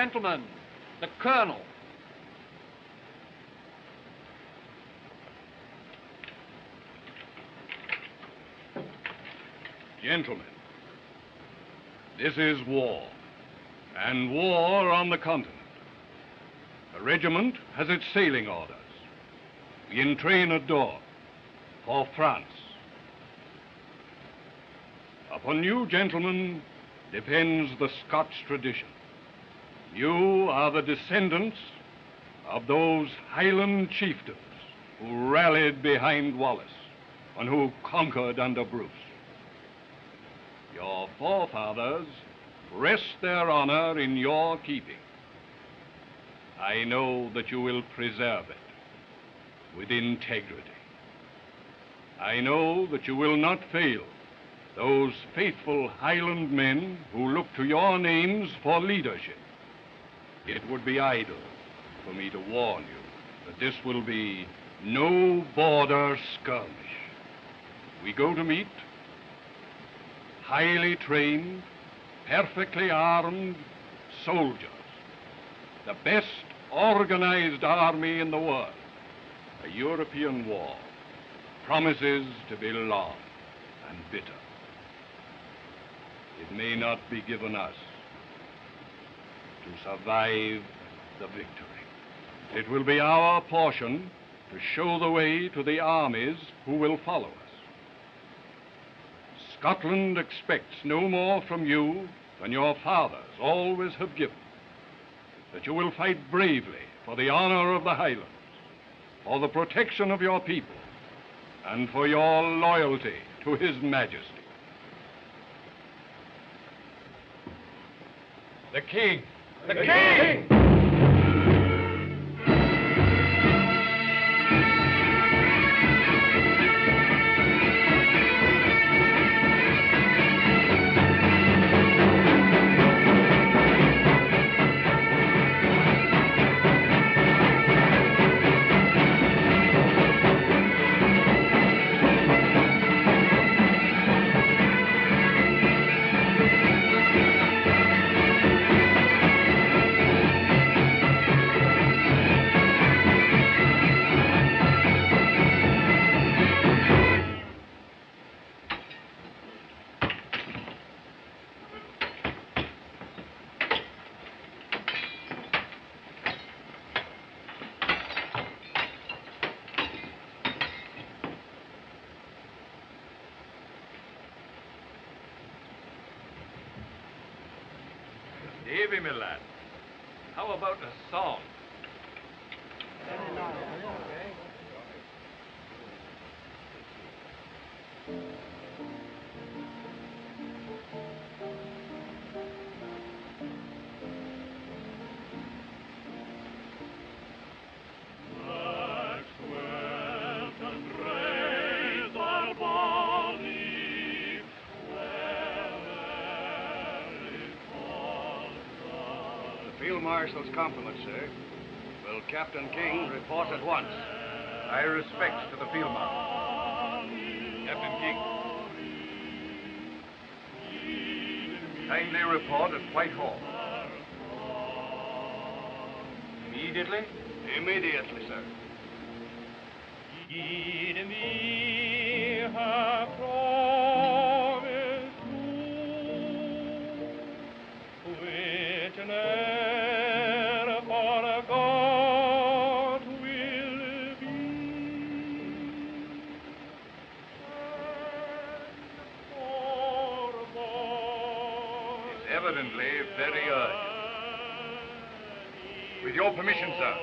Gentlemen, the Colonel. Gentlemen, this is war, and war on the continent. The regiment has its sailing orders. We entrain at door for France. Upon you, gentlemen, depends the Scotch tradition. You are the descendants of those Highland chieftains who rallied behind Wallace and who conquered under Bruce. Your forefathers rest their honor in your keeping. I know that you will preserve it with integrity. I know that you will not fail those faithful Highland men who look to your names for leadership. It would be idle for me to warn you that this will be no border skirmish. We go to meet highly trained, perfectly armed soldiers, the best organized army in the world. A European war promises to be long and bitter. It may not be given us to survive the victory. It will be our portion to show the way to the armies who will follow us. Scotland expects no more from you than your fathers always have given. That you will fight bravely for the honor of the Highlands, for the protection of your people, and for your loyalty to His Majesty. The King! The King! Davy, my lad, how about a song? Field Marshal's compliments, sir. Will Captain King report at once? My respects to the Field Marshal. Captain King. Kindly report at Whitehall. Immediately? Immediately, sir. Give me her promise to witness for a God will be and for It's evidently very urgent. With your permission, sir.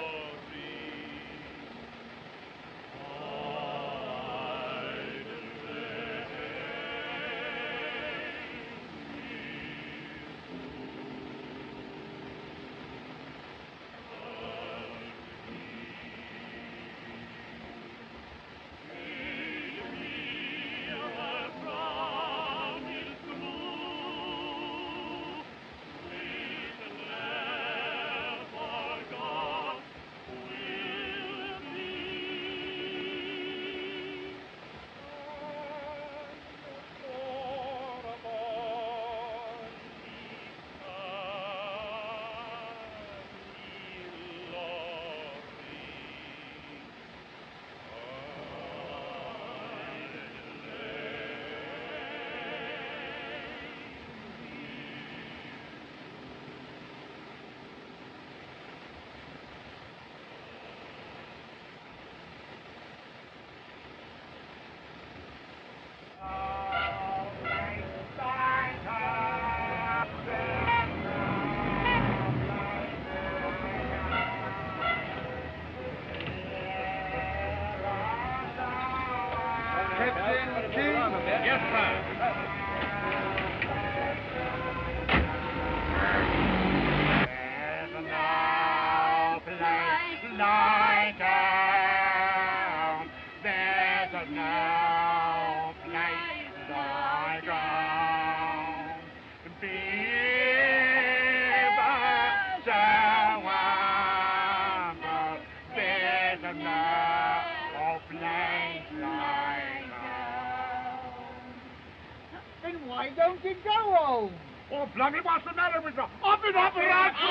Oh. Oh, Blummy, what's the matter with you? Up it, up it, up it!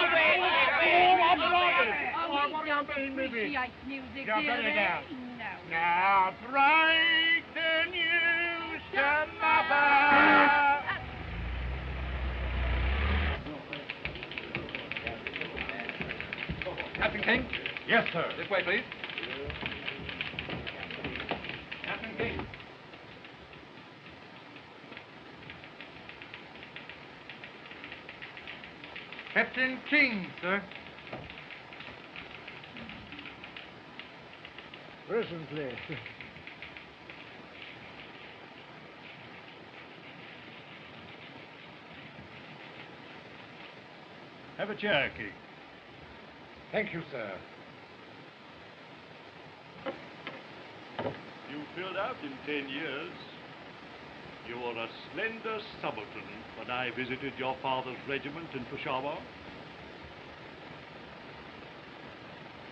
What do you mean, maybe? Appreciate music, Yeah, do better they? now. No. Now, break the news to mother! Captain King? Yes, sir. This way, please. Captain King. Captain King, sir. Presently. Have a chair, King. Thank you, sir. You filled out in 10 years. You were a slender subaltern when I visited your father's regiment in Peshawar.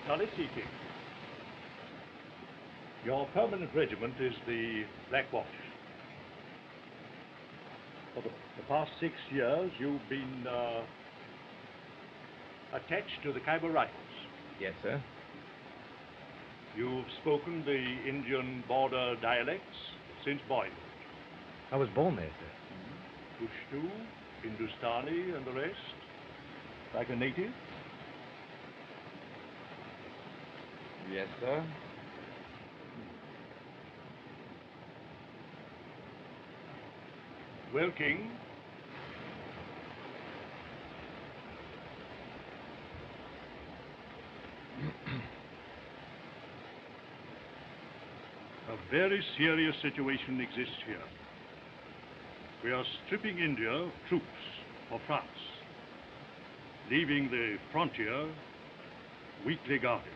Now let's see, King. Your permanent regiment is the Black Watch. For the past 6 years, you've been attached to the Khyber Rifles. Yes, sir. You've spoken the Indian border dialects since boyhood. I was born there, sir. Pushtu, Hindustani, and the rest? Like a native? Yes, sir. Well, King, a very serious situation exists here. We are stripping India of troops for France, leaving the frontier weakly guarded.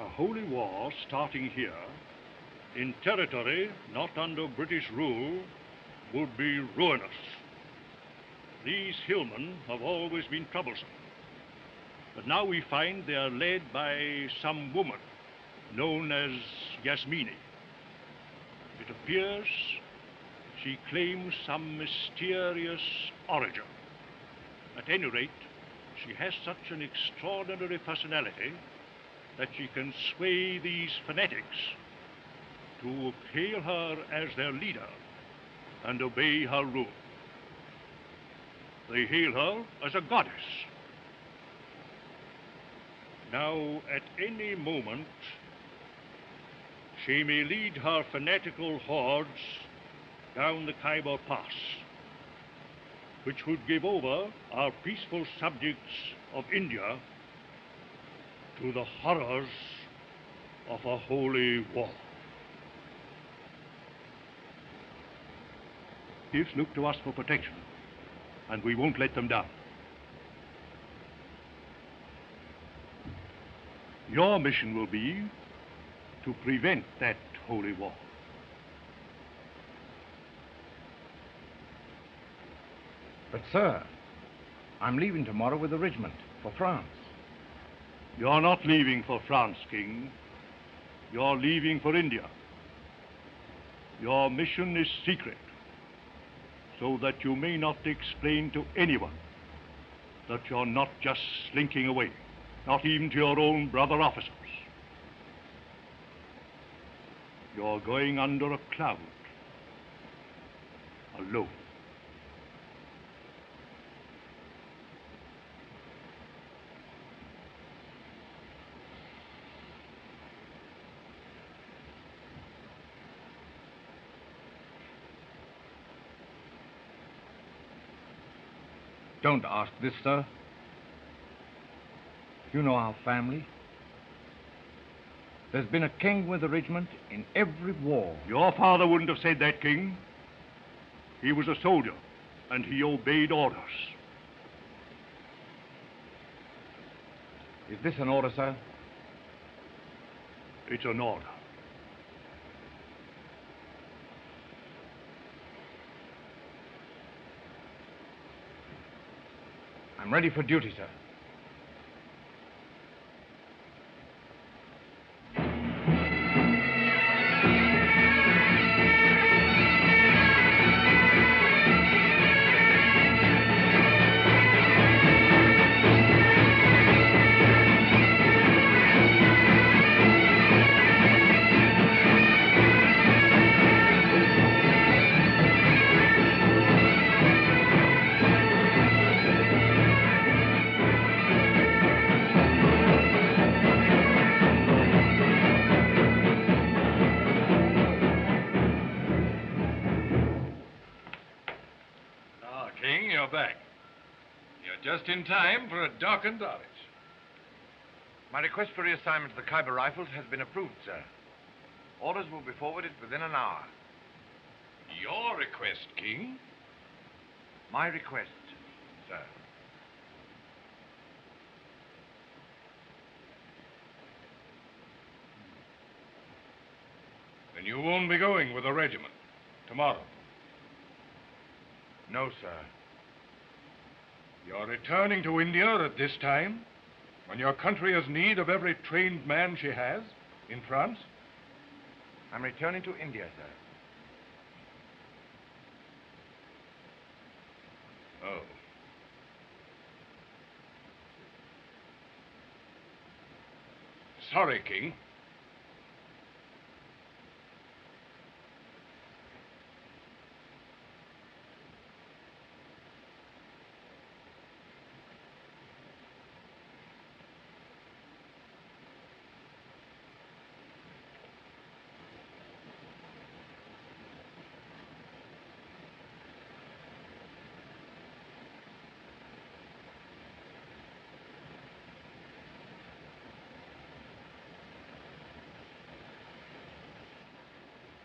A holy war starting here, in territory not under British rule, would be ruinous. These hillmen have always been troublesome. But now we find they are led by some woman known as Yasmini. It appears she claims some mysterious origin. At any rate, she has such an extraordinary personality that she can sway these fanatics to hail her as their leader and obey her rule. They hail her as a goddess. Now, at any moment, she may lead her fanatical hordes down the Khyber Pass, which would give over our peaceful subjects of India to the horrors of a holy war. Chiefs look to us for protection, and we won't let them down. Your mission will be to prevent that holy war. But, sir, I'm leaving tomorrow with the regiment for France. You're not leaving for France, King. You're leaving for India. Your mission is secret, so that you may not explain to anyone that you're not just slinking away, not even to your own brother officers. You're going under a cloud, alone. Don't ask this, sir. You know our family. There's been a king with the regiment in every war. Your father wouldn't have said that, King. He was a soldier, and he obeyed orders. Is this an order, sir? It's an order. I'm ready for duty, sir. back. You're just in time for a darkened Norwich. My request for reassignment to the Khyber Rifles has been approved, sir. Orders will be forwarded within an hour. Your request, King? My request, sir. Then you won't be going with the regiment tomorrow. No, sir. You're returning to India at this time, when your country has need of every trained man she has in France? I'm returning to India, sir. Oh. Sorry, King.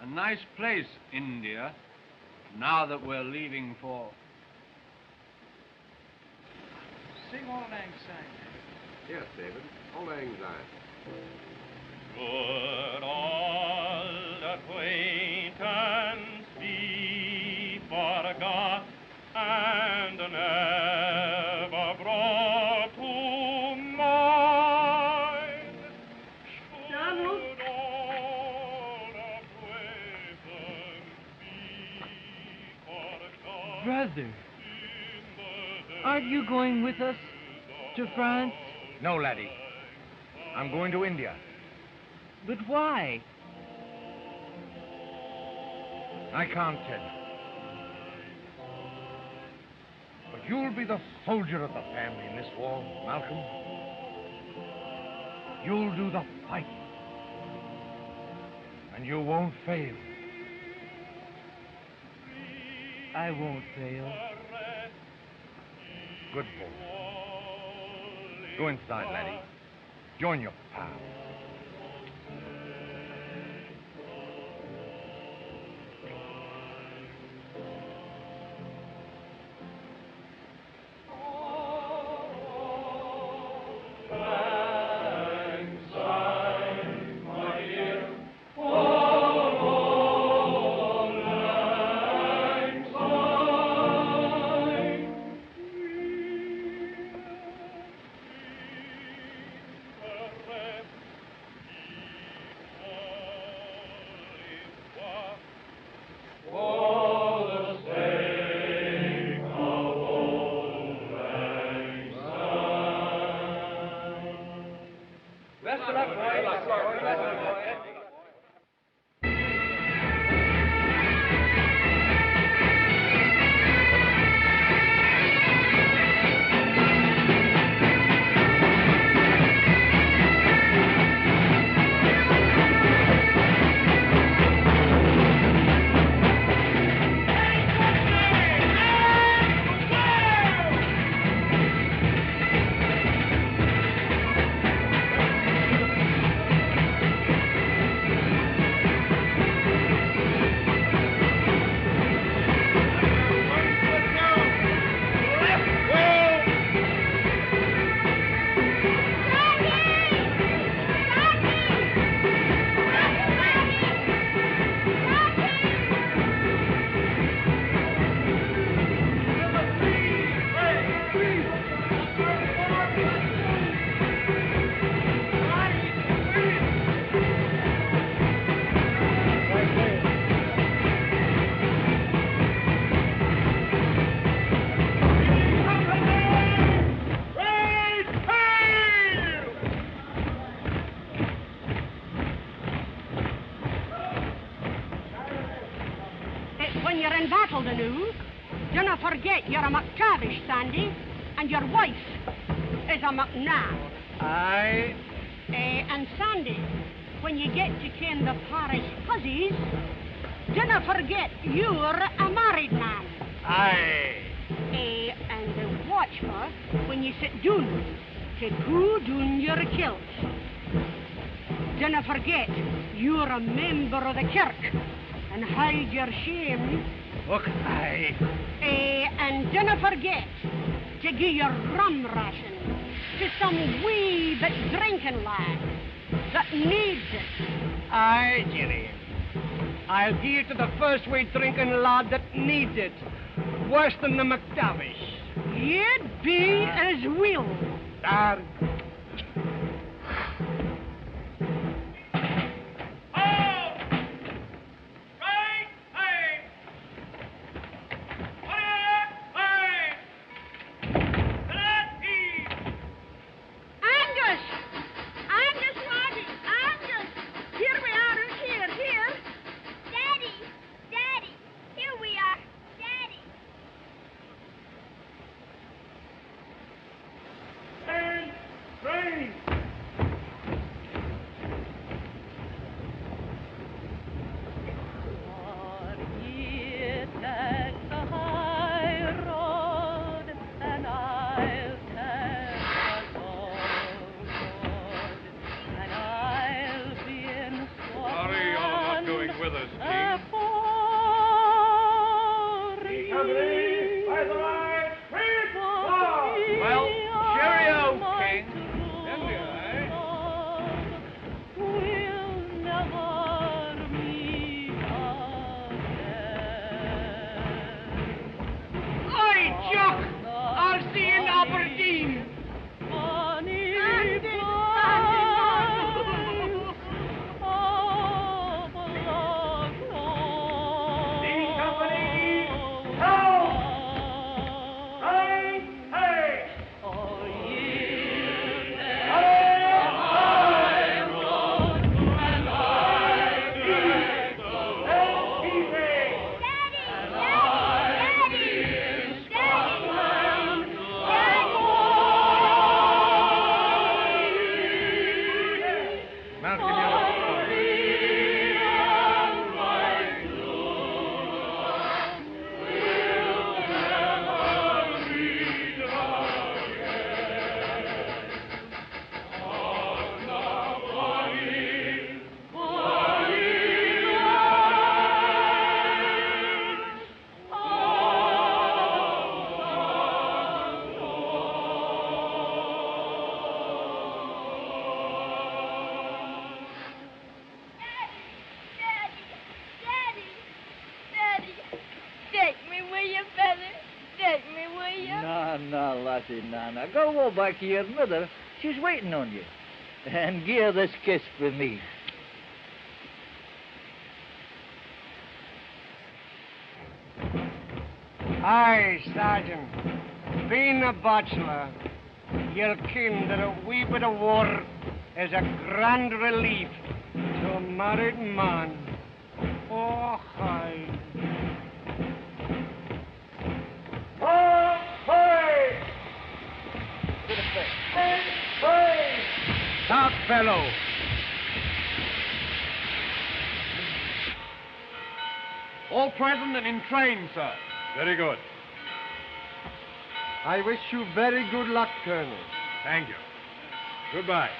A nice place, India, now that we're leaving for... Sing Auld Lang Syne. Yes, David. Auld Lang Syne. Good old acquaintance be forgot and never brought to mind. Donald? Should old acquaintance be forgot Brother, in the aren't you going with us to France? No, laddie. I'm going to India. But why? I can't tell you. But you'll be the soldier of the family in this war, Malcolm. You'll do the fighting. And you won't fail. I won't fail. Good boy. Go inside, laddie. Join your pal. When you're in battle, the new, do not forget you're a McTavish, Sandy, and your wife is a McNabb. Aye. And Sandy, when you get to ken the parish hussies, do not forget you're a married man. Aye. And watch for when you sit down to pull down your kilt. Dinna forget you're a member of the kirk and hide your shame. Look, aye. And dinna forget to give your rum ration to some wee bit drinking lad that needs it. Aye, Jerry. I'll give it to the first wee drinking lad that needs it. Worse than the McTavish. You'd be as will. Dar. Now, go back to your mother. She's waiting on you. And give her this kiss for me. Aye, Sergeant. Being a bachelor, you'll ken that a wee bit of war is a grand relief to a married man. Oh, aye. Stop, fellow. All present and in train, sir. Very good. I wish you very good luck, Colonel. Thank you. Goodbye.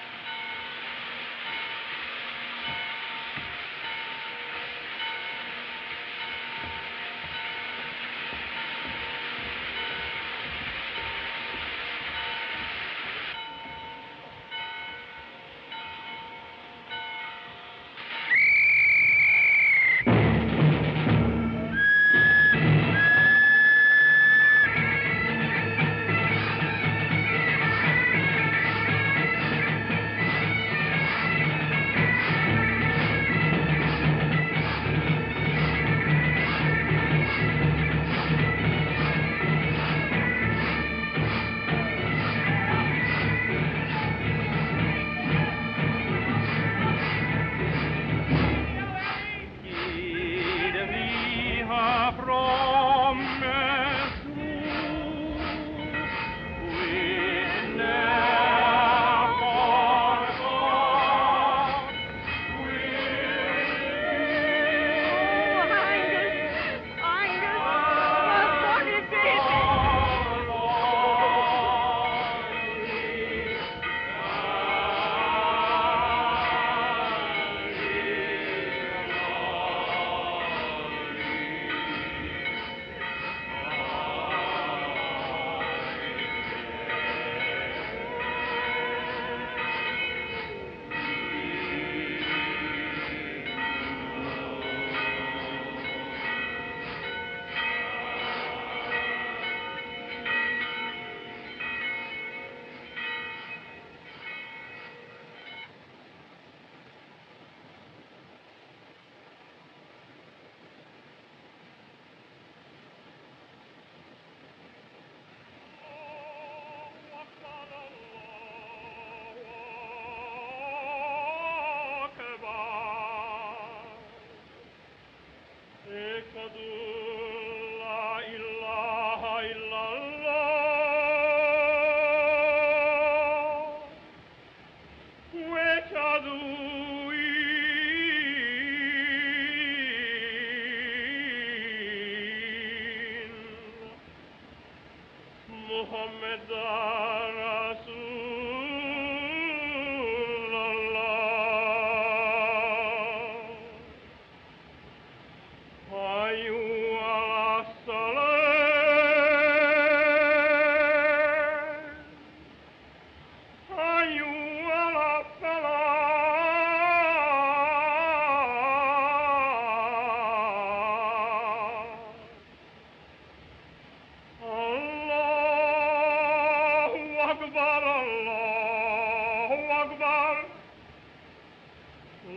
Muhammad Rasulullah. Hayu ala salat. Hayu ala falah. Allahu Akbar, Allahu Akbar.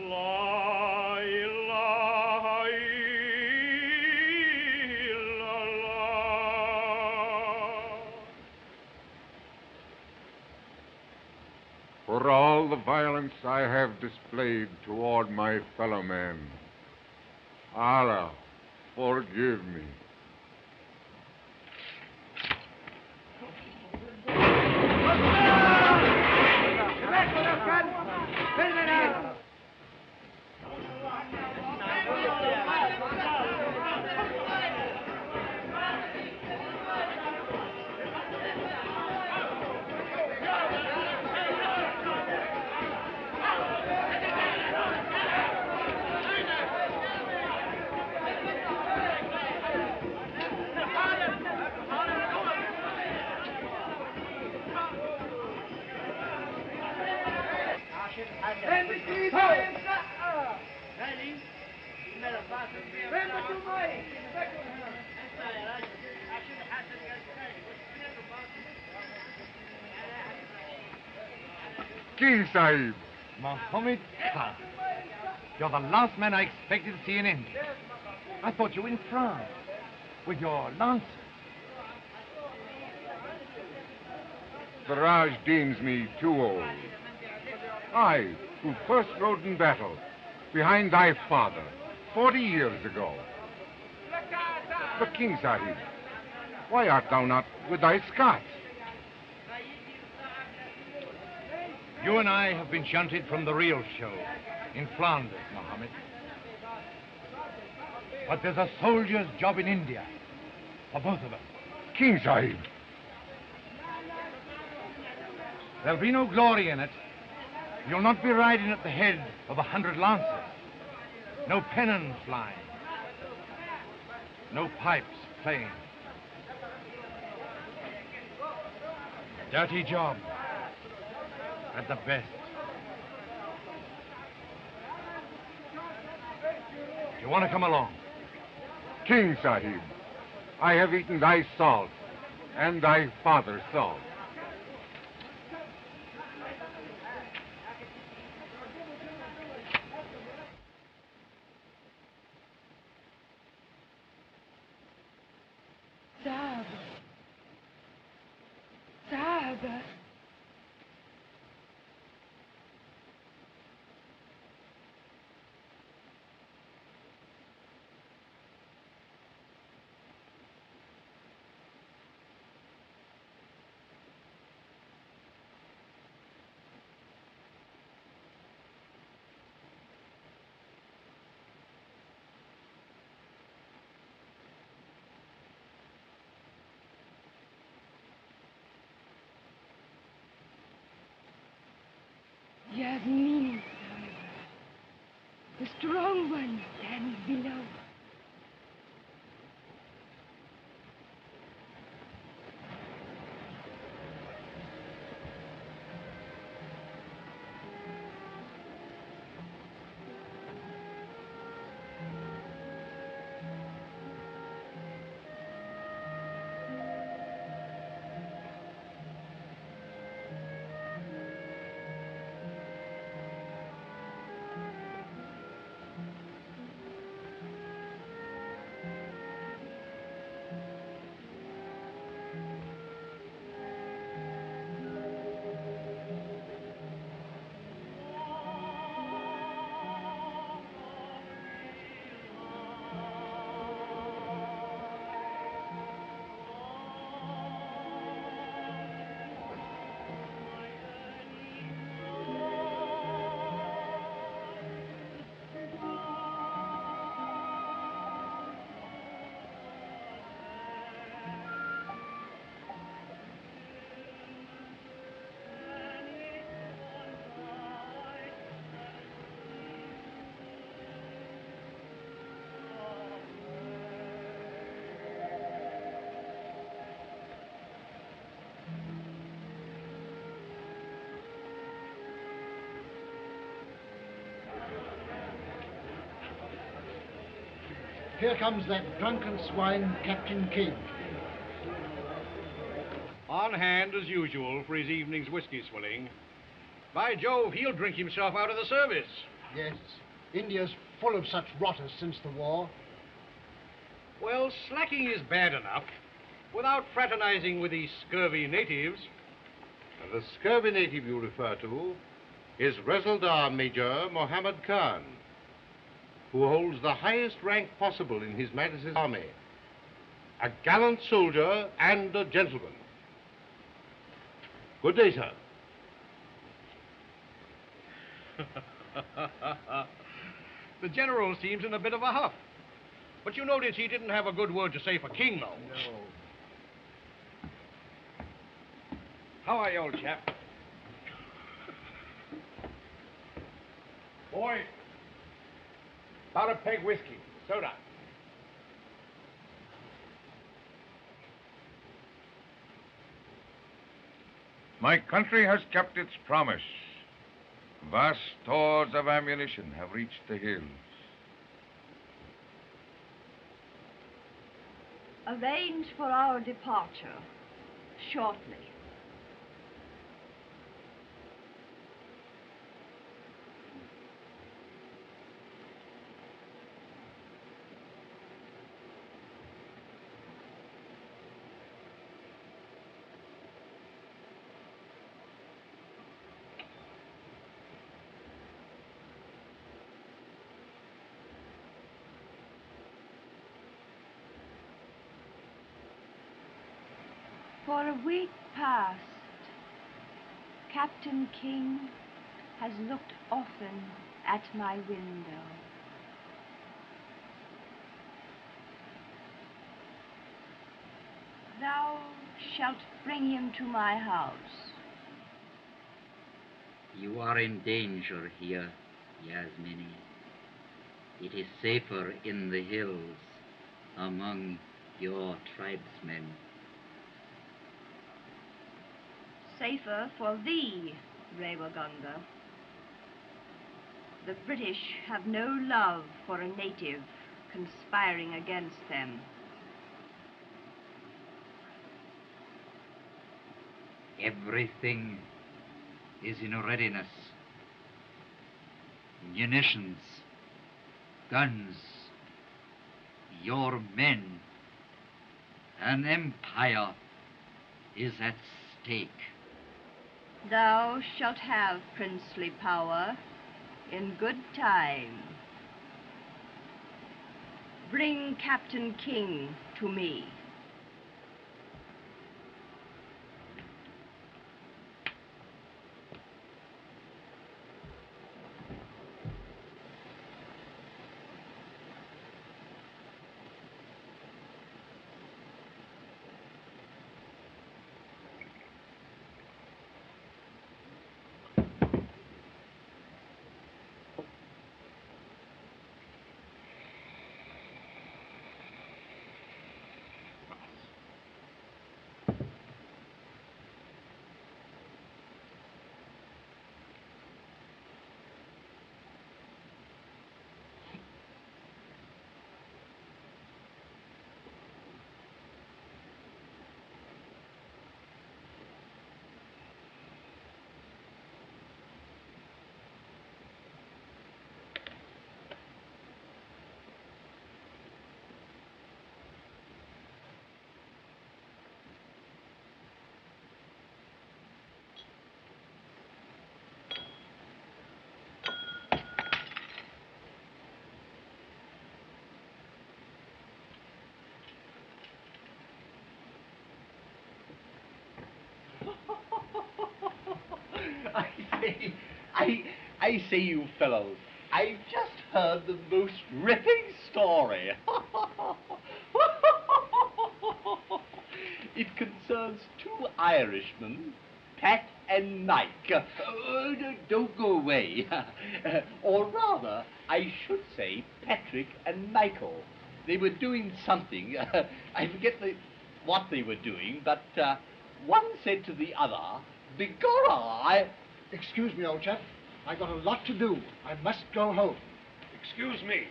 La ilaha illallah. For all the violence I have displayed toward my fellow men, Allah, forgive me. King Sahib. Mohammed Khan. You're the last man I expected to see in India. I thought you were in France with your lancers. The Raj deems me too old. I, who first rode in battle behind thy father 40 years ago. But King Sahib, why art thou not with thy Scots? You and I have been shunted from the real show in Flanders, Mohammed. But there's a soldier's job in India for both of us. King Sahib. There'll be no glory in it. You'll not be riding at the head of 100 lancers. No pennons flying. No pipes playing. A dirty job. At the best. Do you want to come along? King Sahib, I have eaten thy salt and thy father's salt. Sahib. Sahib. Yasmin, the strong one stands below. Here comes that drunken swine, Captain King. On hand, as usual, for his evening's whiskey swilling. By Jove, he'll drink himself out of the service. Yes, India's full of such rotters since the war. Well, slacking is bad enough, without fraternizing with these scurvy natives. The scurvy native you refer to is Resaldar Major Mohammed Khan, who holds the highest rank possible in His Majesty's army. A gallant soldier and a gentleman. Good day, sir. The general seems in a bit of a huff. But you notice he didn't have a good word to say for King, though. No. How are you, old chap? Boy, about a peg whiskey, soda. My country has kept its promise. Vast stores of ammunition have reached the hills. Arrange for our departure shortly. For a week past, Captain King has looked often at my window. Thou shalt bring him to my house. You are in danger here, Yasmini. It is safer in the hills among your tribesmen. Safer for thee, Rewaganda. The British have no love for a native conspiring against them. Everything is in readiness. Munitions, guns, your men. An empire is at stake. Thou shalt have princely power in good time. Bring Captain King to me. I say, you fellows, I've just heard the most ripping story. It concerns two Irishmen, Pat and Mike. Don't go away. Or rather, I should say Patrick and Michael. They were doing something. I forget what they were doing, but one said to the other, "Begorra, Excuse me, old chap. I got a lot to do. I must go home. Excuse me.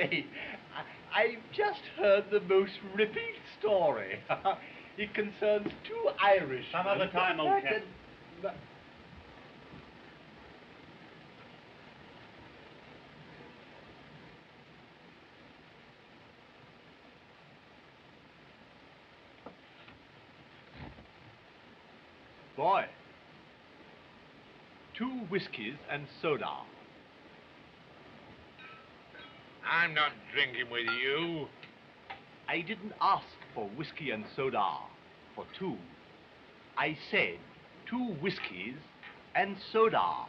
say, I've just heard the most ripping story. It concerns two Irish. Some other time, old chap. Boy, 2 whiskies and soda. I'm not drinking with you. I didn't ask for whiskey and soda for 2. I said 2 whiskies and soda.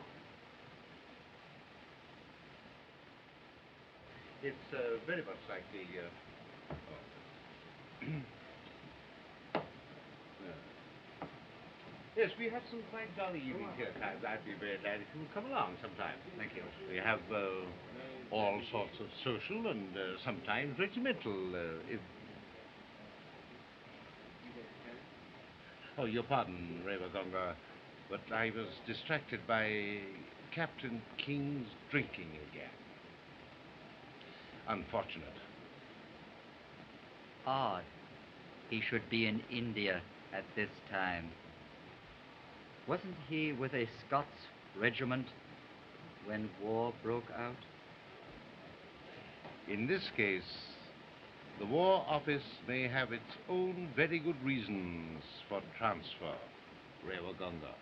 It's very much like the... Yes, we have some quite jolly evenings here at times. I'd be very glad if you would come along sometime. Thank you. We have all sorts of social and sometimes regimental. Oh, your pardon, Revagonga, but I was distracted by Captain King's drinking again. Unfortunate. Odd. He should be in India at this time. Wasn't he with a Scots regiment when war broke out? In this case, the War Office may have its own very good reasons for transfer, Revagonga.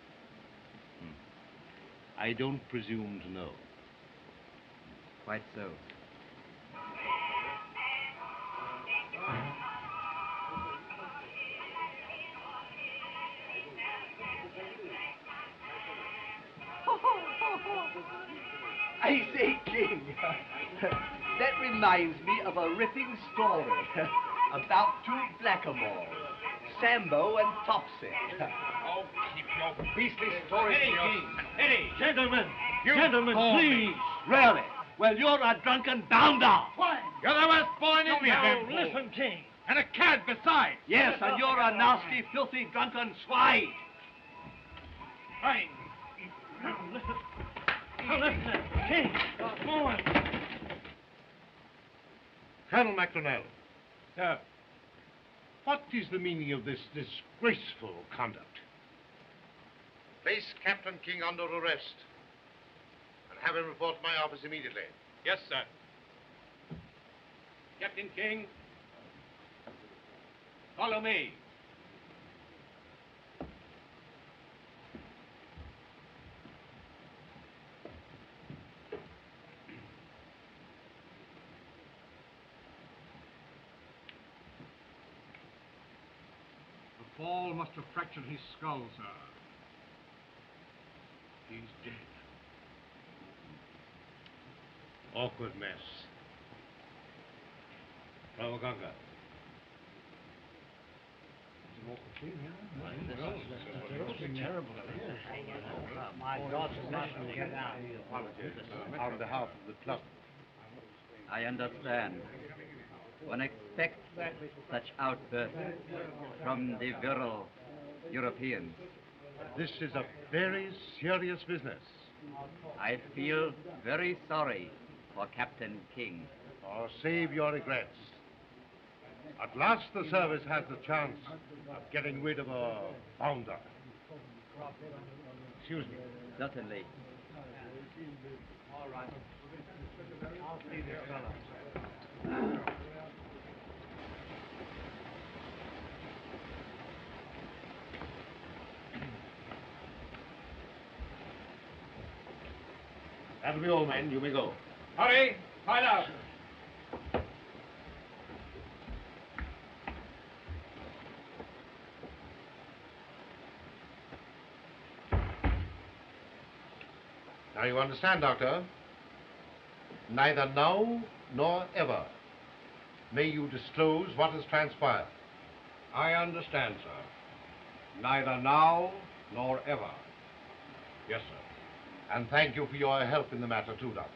I don't presume to know. Quite so. I say, King, that reminds me of a ripping story about 2 blackamoors, Sambo and Topsy. Oh, keep your beastly stories to yourself. Eddie! Gentlemen! Gentlemen, please! Really? Well, you're a drunken bounder. You're the worst boy in India, Now, Bill. listen, King. And a cad besides. Yes, and you're a nasty, filthy, drunken swine. Fine. Now, listen, King, come on. Colonel Macdonald. Sir. What is the meaning of this disgraceful conduct? Place Captain King under arrest and have him report to my office immediately. Yes, sir. Captain King, follow me. The fall must have fractured his skull, sir. He's dead. Awkward mess. Ravaganga. My daughter mustn't get out. On behalf of the club. I understand. One expects such outbursts from the virile Europeans. This is a very serious business. I feel very sorry for Captain King. Oh, save your regrets. At last the service has the chance of getting rid of a bounder. Excuse me. Certainly. All right. I'll see this fellow. That'll be all, men. You may go. Hurry. Find out. Now you understand, Doctor? Neither now nor ever may you disclose what has transpired. I understand, sir. Neither now nor ever. Yes, sir. And thank you for your help in the matter, too, Doctor.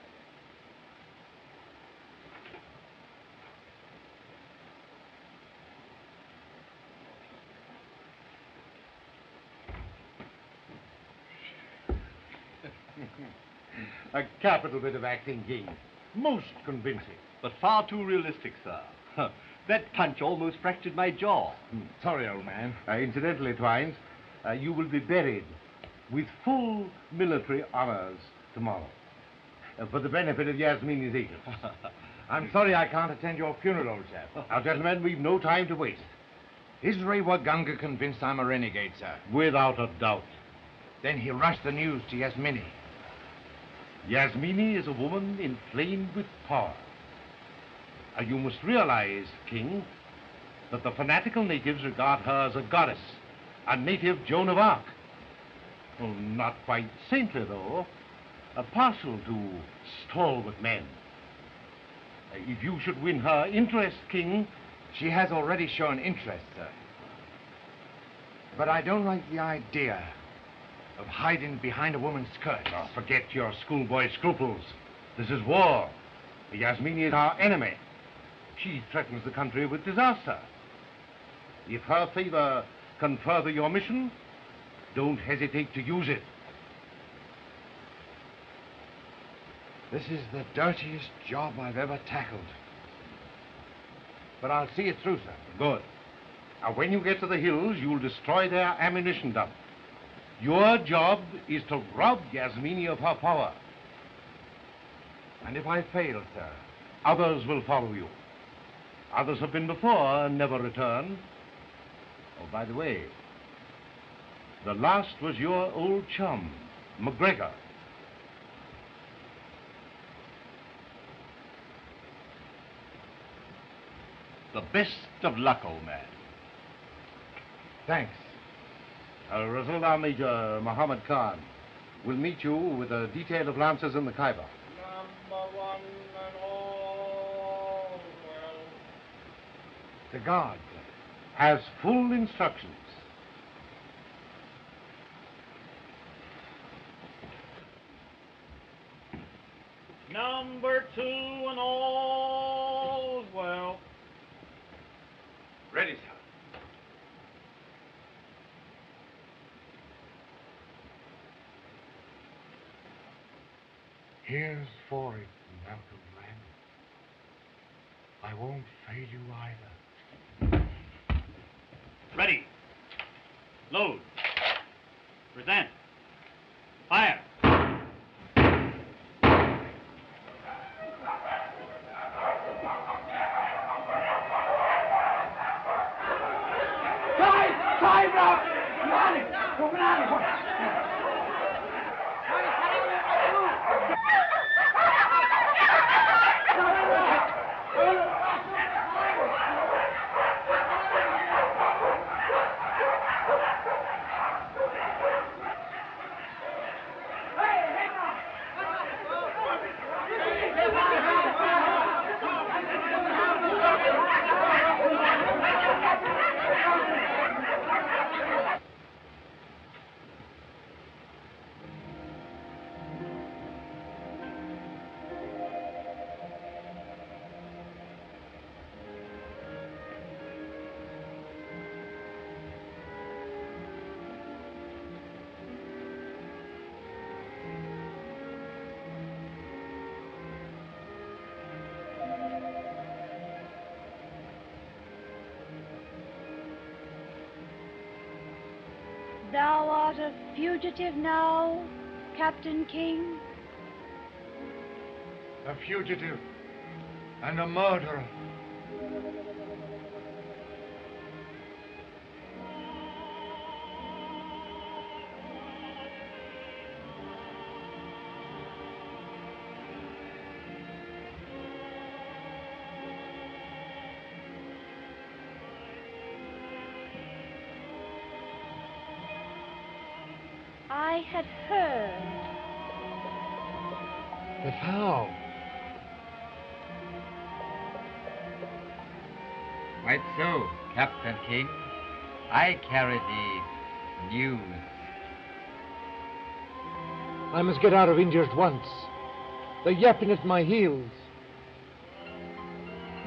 A capital bit of acting, King. Most convincing. but far too realistic, sir. That punch almost fractured my jaw. Sorry, old man. Incidentally, Twines, you will be buried with full military honors tomorrow. For the benefit of Yasmini's agents. I'm sorry I can't attend your funeral, old chap. Now, gentlemen, we've no time to waste. Is Ray Waganga convinced I'm a renegade, sir? Without a doubt. Then he'll rush the news to Yasmini. Yasmini is a woman inflamed with power. You must realize, King, that the fanatical natives regard her as a goddess, a native Joan of Arc. Well, not quite saintly, though. Partial to stalwart men. If you should win her interest, King... She has already shown interest, sir. But I don't like the idea of hiding behind a woman's skirt. Oh, forget your schoolboy scruples. This is war. Yasmini is our enemy. She threatens the country with disaster. If her favor can further your mission, don't hesitate to use it. This is the dirtiest job I've ever tackled. But I'll see it through, sir. Good. Now, when you get to the hills, you'll destroy their ammunition dump. Your job is to rob Yasmini of her power. And if I fail, sir? Others will follow you. Others have been before and never returned. Oh, by the way, the last was your old chum, McGregor. The best of luck, old man. Thanks. Rasulullah Major Muhammad Khan will meet you with a detail of lancers in the Khyber. Number one and all well. The guard has full instructions. Number two and all well. Ready, sir. Here's for it, Malcolm Lamb. I won't fail you either. Ready. Load. Present. Fire. Time out! Come on! Thou art a fugitive now, Captain King? A fugitive and a murderer. I had heard. But how? Quite so, Captain King. I carry the news. I must get out of India at once. They're yapping at my heels.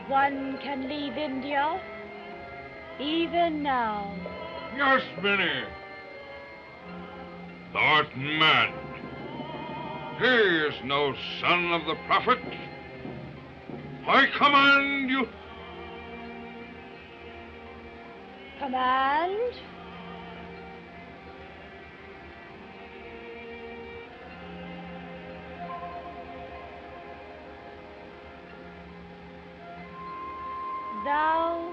One can leave India, even now. Yasmini! Thou art mad. He is no son of the prophet. I command you. Command? Thou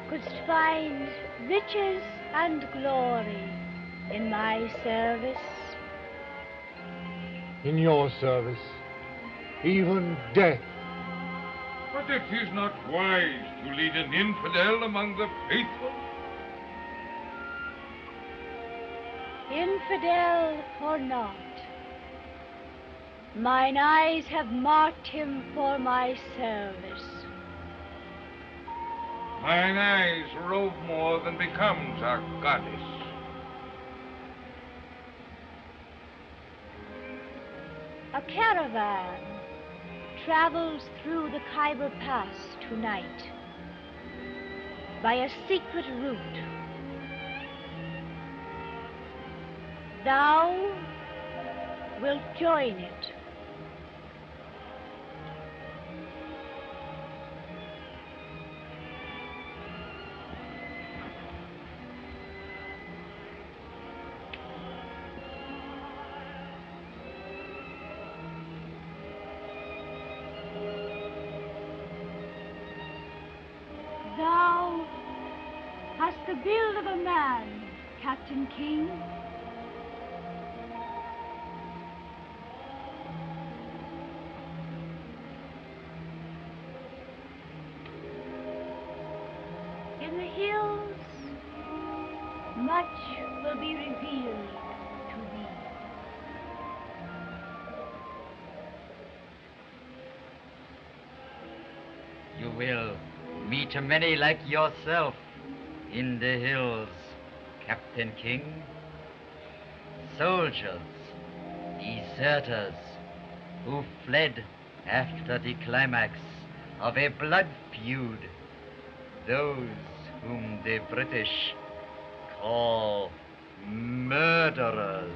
couldst find riches and glory in my service. In your service, even death. But it is not wise to lead an infidel among the faithful. Infidel or not, mine eyes have marked him for my service. Mine eyes rove more than becomes our goddess. A caravan travels through the Khyber Pass tonight by a secret route. Thou wilt join it. Thou hast the build of a man, Captain King. In the hills, much will be revealed to thee. You will meet many like yourself in the hills, Captain King. Soldiers, deserters, who fled after the climax of a blood feud. Those whom the British call murderers.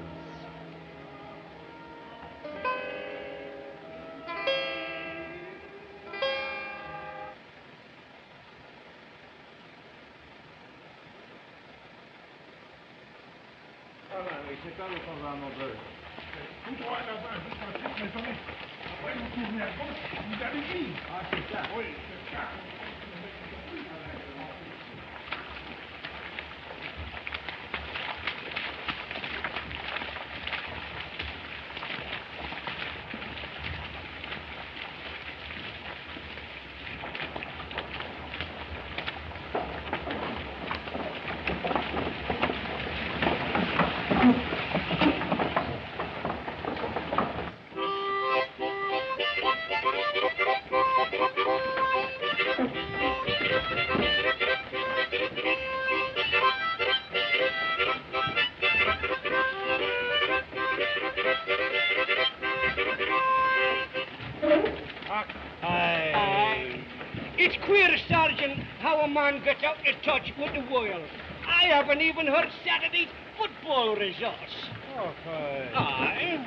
It's queer, Sergeant, how a man gets out of touch with the world. I haven't even heard Saturday's football results. Okay. Aye.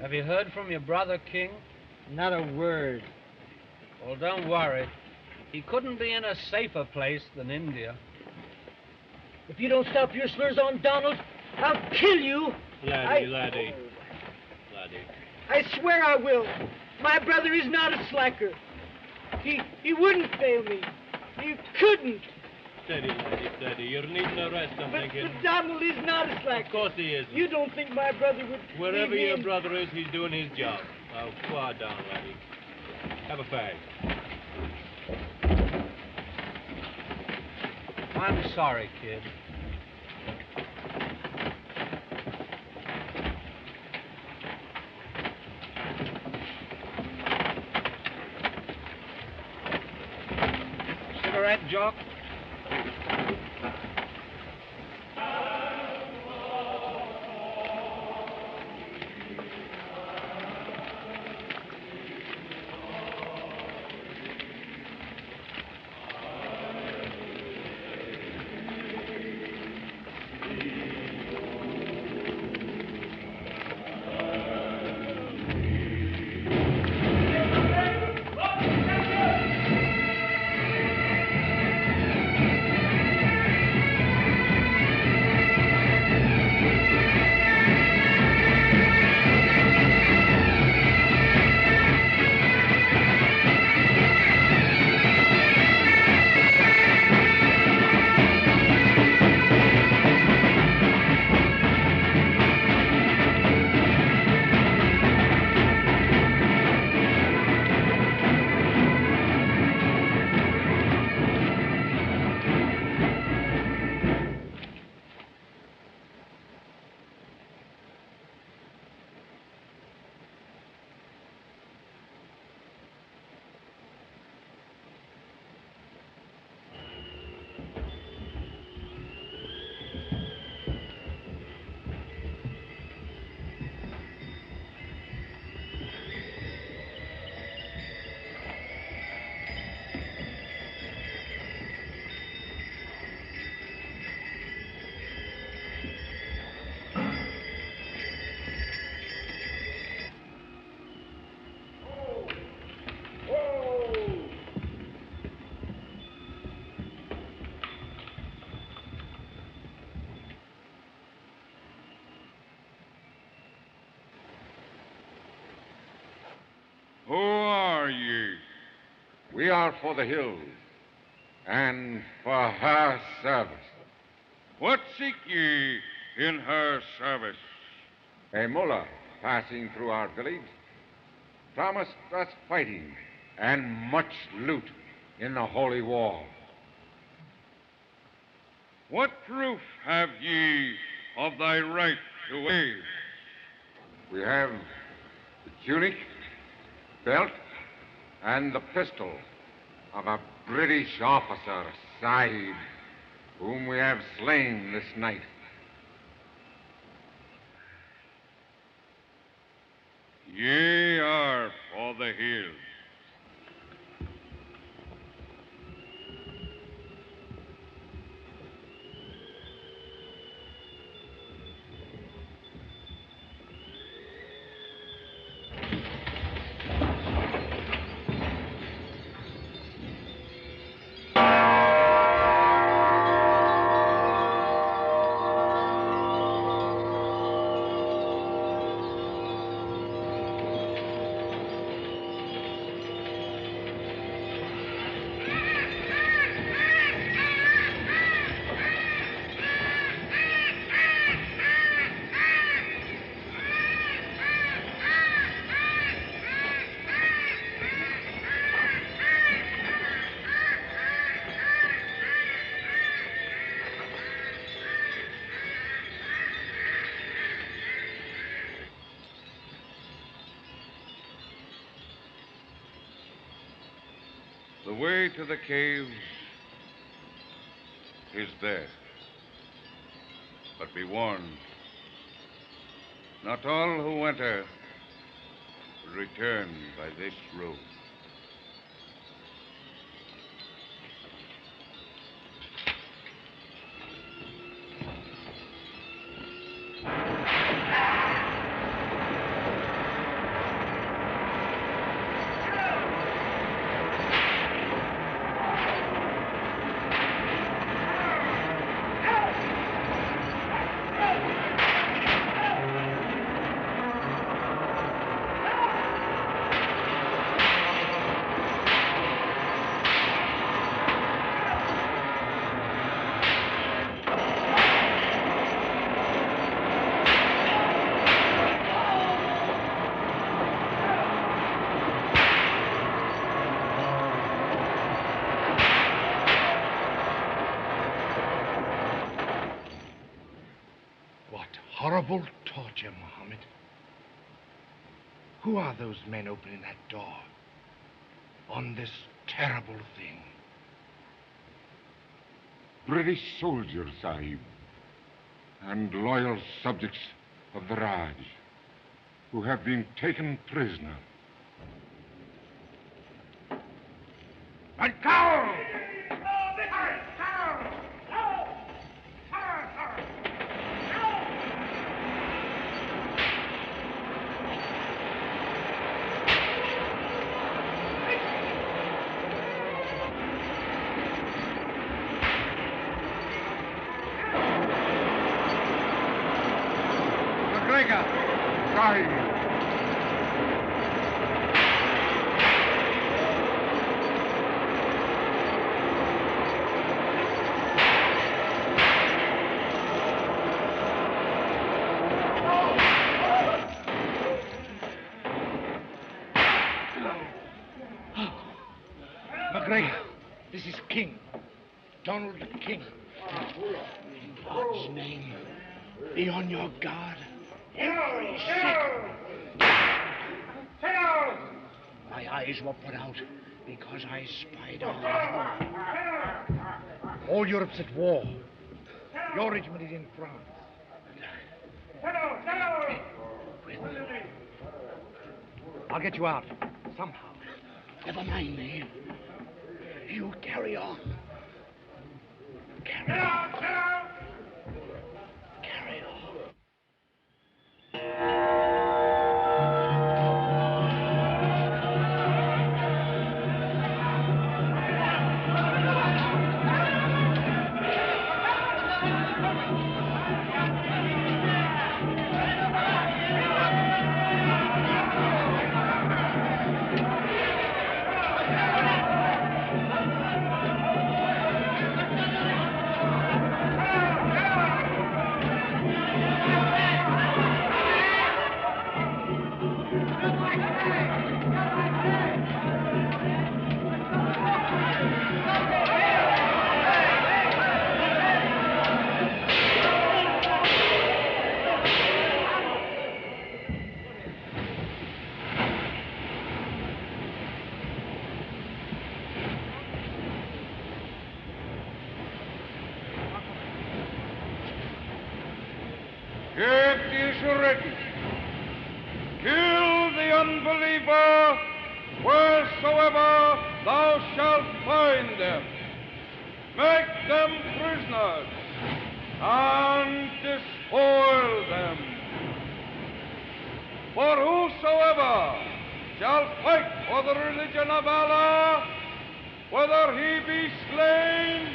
Have you heard from your brother, King? Not a word. Well, don't worry. He couldn't be in a safer place than India. If you don't stop your slurs on Donald, I'll kill you. Laddie. I swear I will. My brother is not a slacker. He wouldn't fail me. He couldn't. Steady. You're needing a rest, I'm thinking. But Donald is not a slacker. Of course he isn't. You don't think my brother would... Wherever leave me your in- brother is, he's doing his job. Now, quiet down, laddie. Have a fag. I'm sorry, kid. Cigarette, Jock? We are for the hills, and for her service. What seek ye in her service? A mullah passing through our village promised us fighting and much loot in the holy war. What proof have ye of thy right to aid? We have the tunic, belt, and the pistol of a British officer, Sahib, whom we have slain this night. Ye are for the hills. The way to the caves is there. But be warned, not all who enter will return by this road. Horrible torture, Mohammed. Who are those men opening that door on this terrible thing? British soldiers, Sahib, and loyal subjects of the Raj, who have been taken prisoner. And go! McGregor, this is King. Donald King. In God's name, be on your guard every second. My eyes were put out because I spied on you. All Europe's at war. Your regiment is in France. I'll get you out, somehow. Never mind me. You carry on. Carry on. Carry on. It is written, kill the unbeliever wheresoever thou shalt find them. Make them prisoners and despoil them. For whosoever shall fight for the religion of Allah, whether he be slain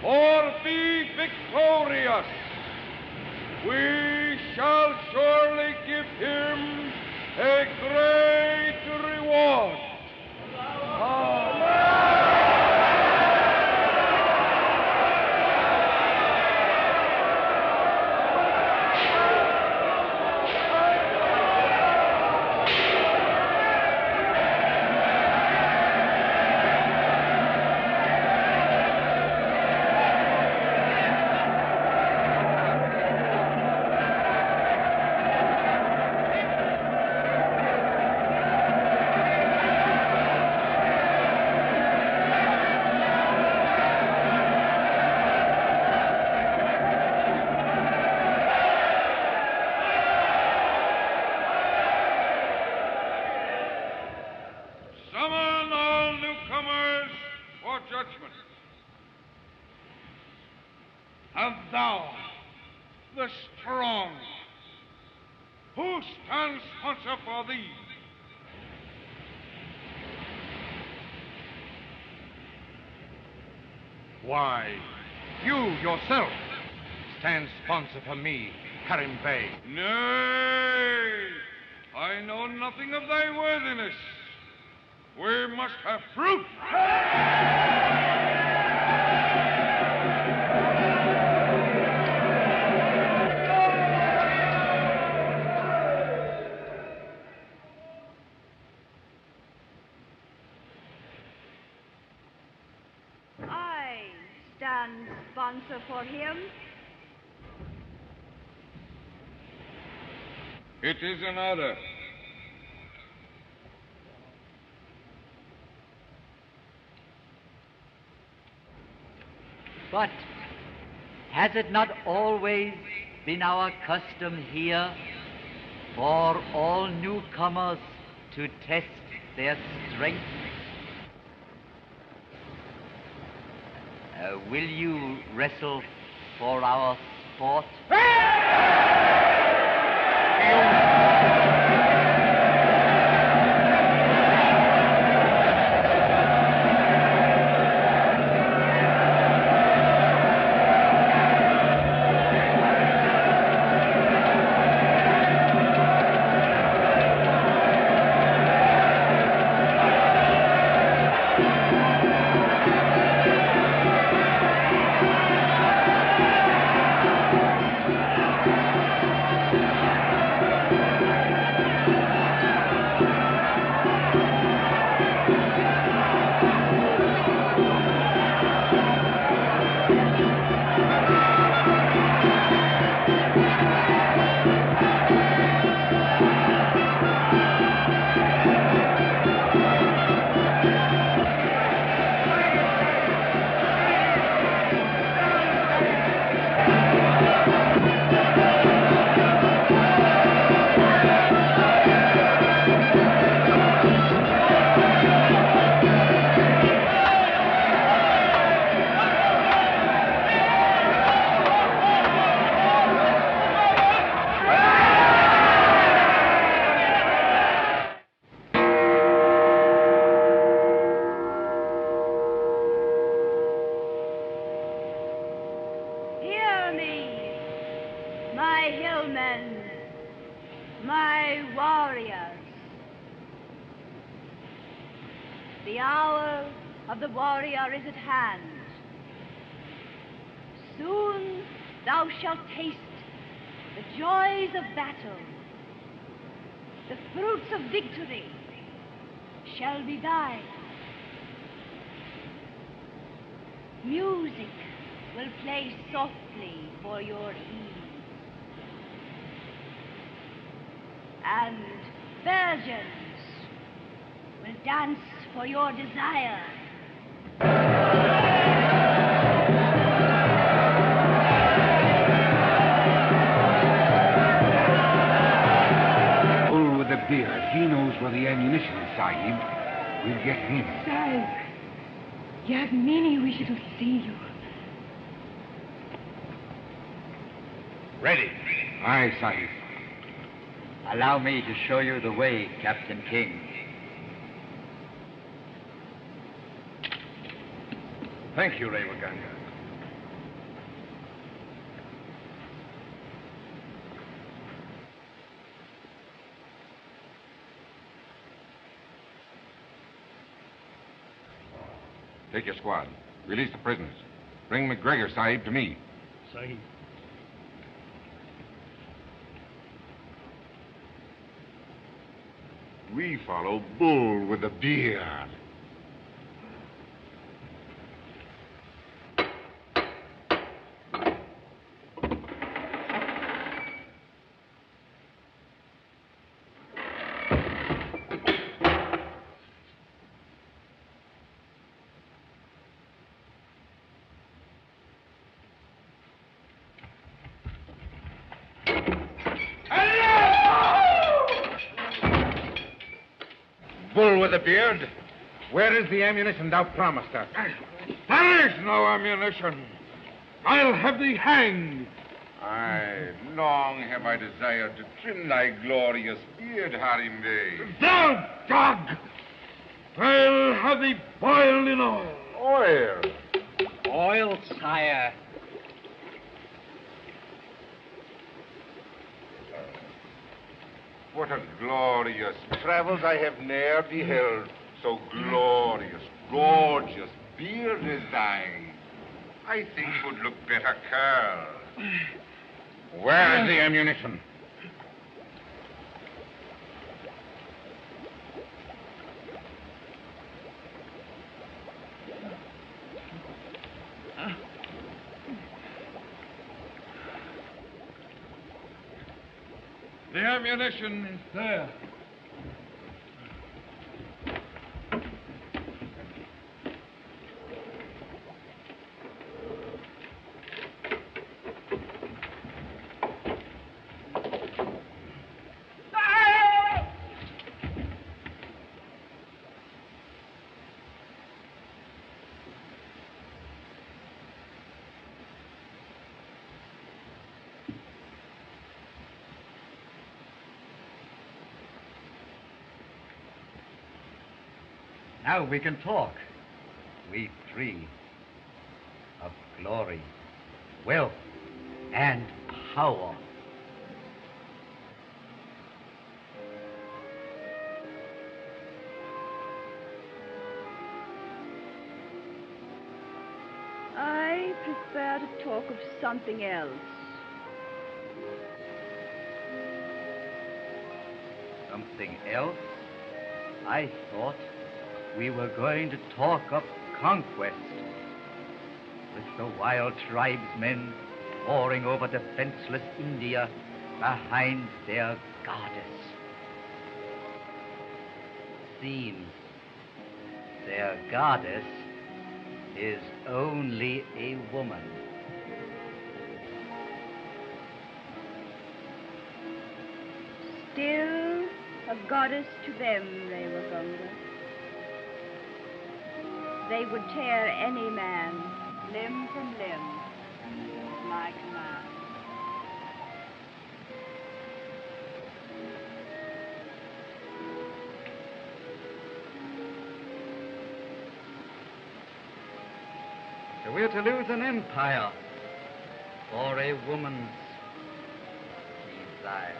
or be victorious, we shall surely give him a great reward. Summon all newcomers for judgment. And thou, the strong, who stands sponsor for thee? Why, you yourself stand sponsor for me, Karim Bey. Nay, I know nothing of thy worthiness. We must have proof. I stand sponsor for him. It is an order. But has it not always been our custom here for all newcomers to test their strength? Will you wrestle for our sport? Hear me, my hillmen, my warriors. The hour of the warrior is at hand. Soon thou shalt taste the joys of battle. The fruits of victory shall be thine. Music will play softly for your ease, and virgins will dance for your desire. Sahib. We'll get him. Sahib, Yagmini wishes to see you. Ready. Aye, Sahib. Allow me to show you the way, Captain King. Thank you, Revaganga. Take your squad. Release the prisoners. Bring McGregor, Sahib, to me. Sahib. We follow Bull with the beard. Bull with a beard, where is the ammunition thou promised us? There is no ammunition. I'll have thee hanged. Aye, long have I desired to trim thy glorious beard, Harim Bey. Thou dog! I'll have thee boiled in oil. Oil? Oil, sire. What a glorious travels I have ne'er beheld. So glorious, gorgeous beard is thine. I think would look better curl. Where is the ammunition? The ammunition is there. Now we can talk, we three, of glory, wealth, and power. I prefer to talk of something else. Something else? I thought we were going to talk of conquest, with the wild tribesmen pouring over defenseless India behind their goddess. Seems their goddess is only a woman. Still a goddess to them, Revaganga. They would tear any man, limb from limb, at my command. So we're to lose an empire for a woman's desire.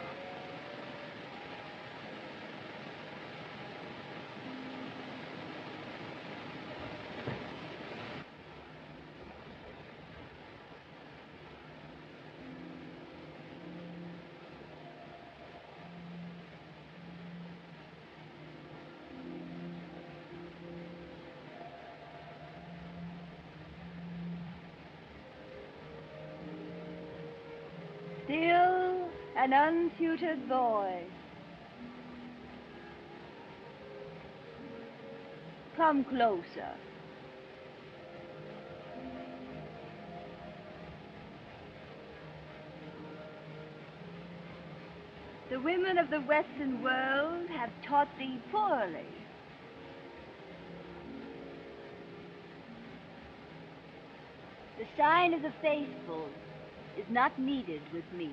Still an untutored boy. Come closer. The women of the Western world have taught thee poorly, The sign of the faithful is not needed with me.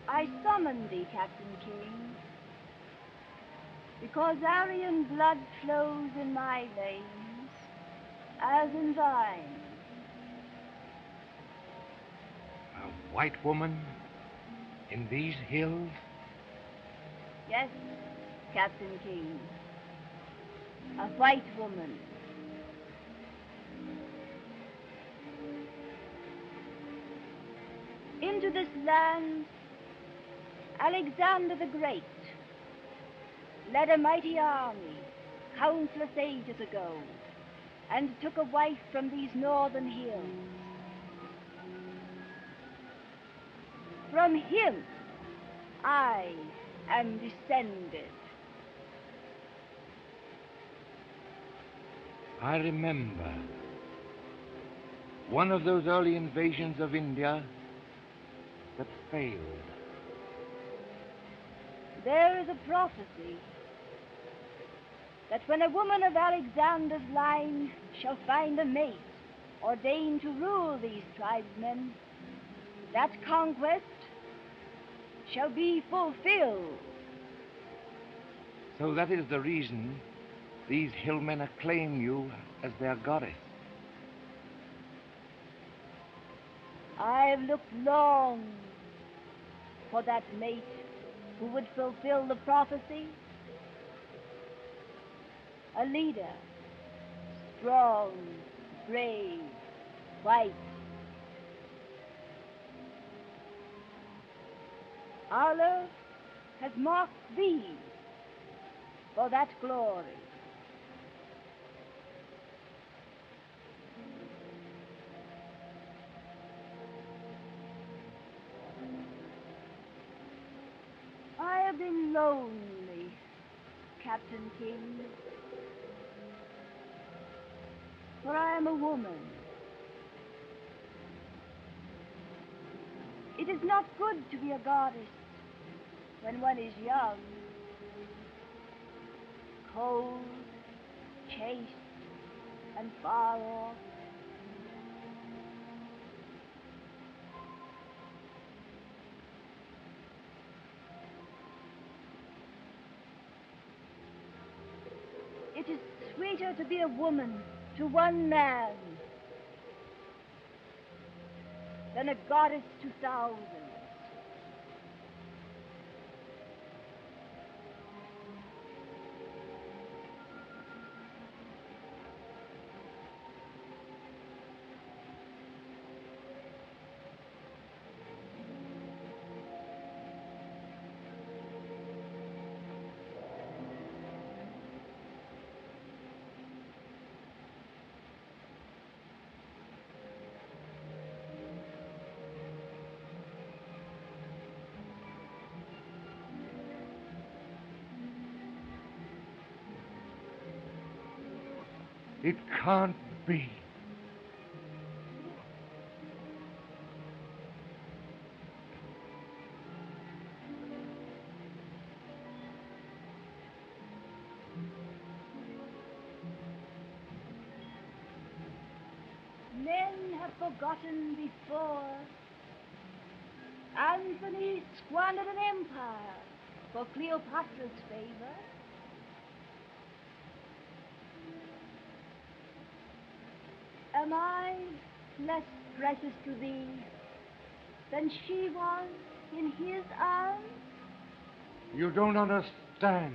I summon thee, Captain King, because Aryan blood flows in my veins, as in thine. A white woman in these hills? Yes, Captain King, a white woman. Into this land, Alexander the Great led a mighty army countless ages ago and took a wife from these northern hills. From him I am descended. I remember one of those early invasions of India that failed. There is a prophecy that when a woman of Alexander's line shall find a mate ordained to rule these tribesmen, that conquest shall be fulfilled. So that is the reason these hillmen acclaim you as their goddess. I have looked long for that mate who would fulfill the prophecy. A leader, strong, brave, white. Allah has marked thee for that glory. I have been lonely, Captain King, for I am a woman. It is not good to be a goddess when one is young, cold, chaste, and far off. It is sweeter to be a woman to one man than a goddess to thousands. It can't be. Men have forgotten before. Anthony squandered an empire for Cleopatra's favor. Am I less precious to thee than she was in his arms? You don't understand.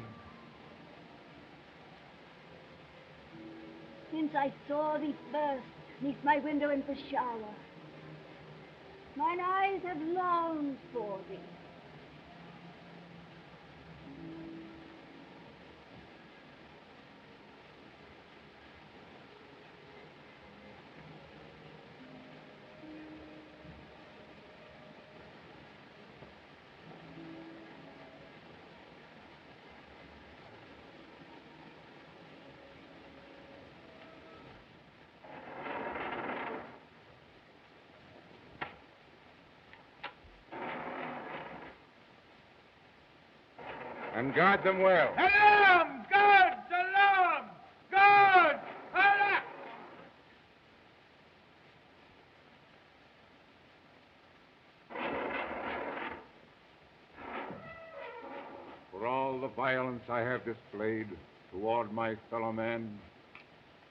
Since I saw thee first 'neath my window in Peshawar, mine eyes have longed for thee. And guard them well. Alarm! Guards! Alarm! Guards! Alarm! For all the violence I have displayed toward my fellow man,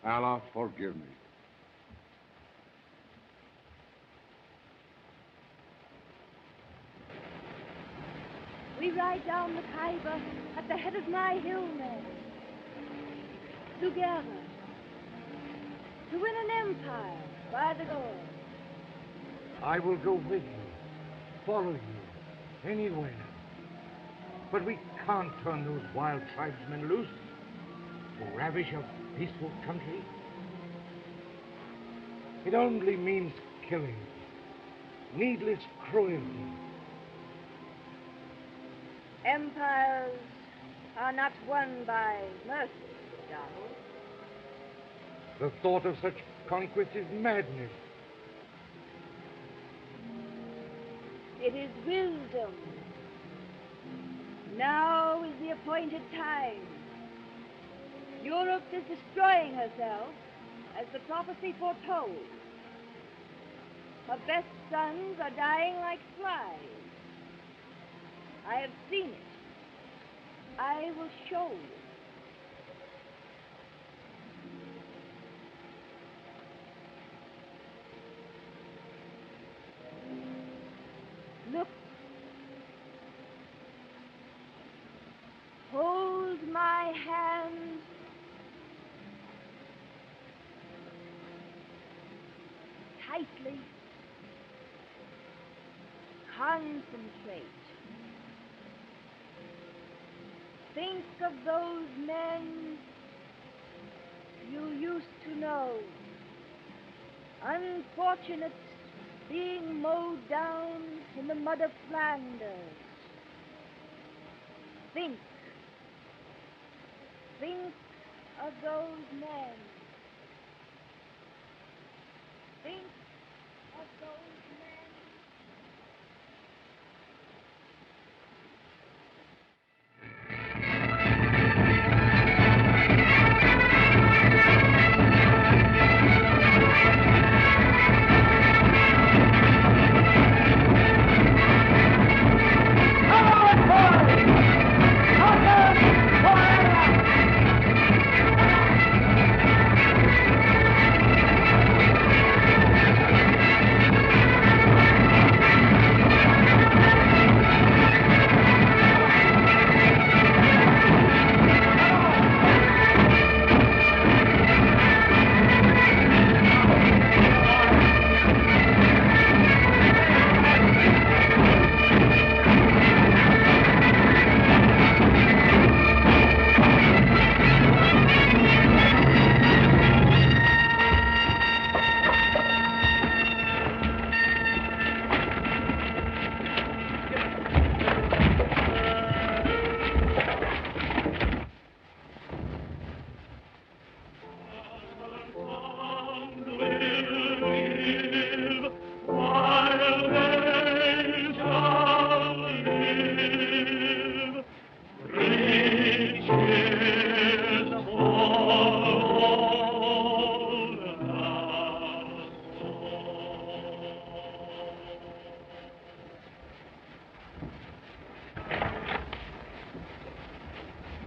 Allah forgive me. We ride down the Khyber at the head of my hillmen. Together. To win an empire by the Lord. I will go with you, follow you, anywhere. But we can't turn those wild tribesmen loose to ravish a peaceful country. It only means killing, needless cruelty. Empires are not won by mercy, Donald. The thought of such conquest is madness. It is wisdom. Now is the appointed time. Europe is destroying herself, as the prophecy foretold. Her best sons are dying like flies. I have seen it. I will show you. Look. Hold my hand. Tightly. Concentrate. Think of those men you used to know. Unfortunate, being mowed down in the mud of Flanders. Think. Think of those men. Think of those men.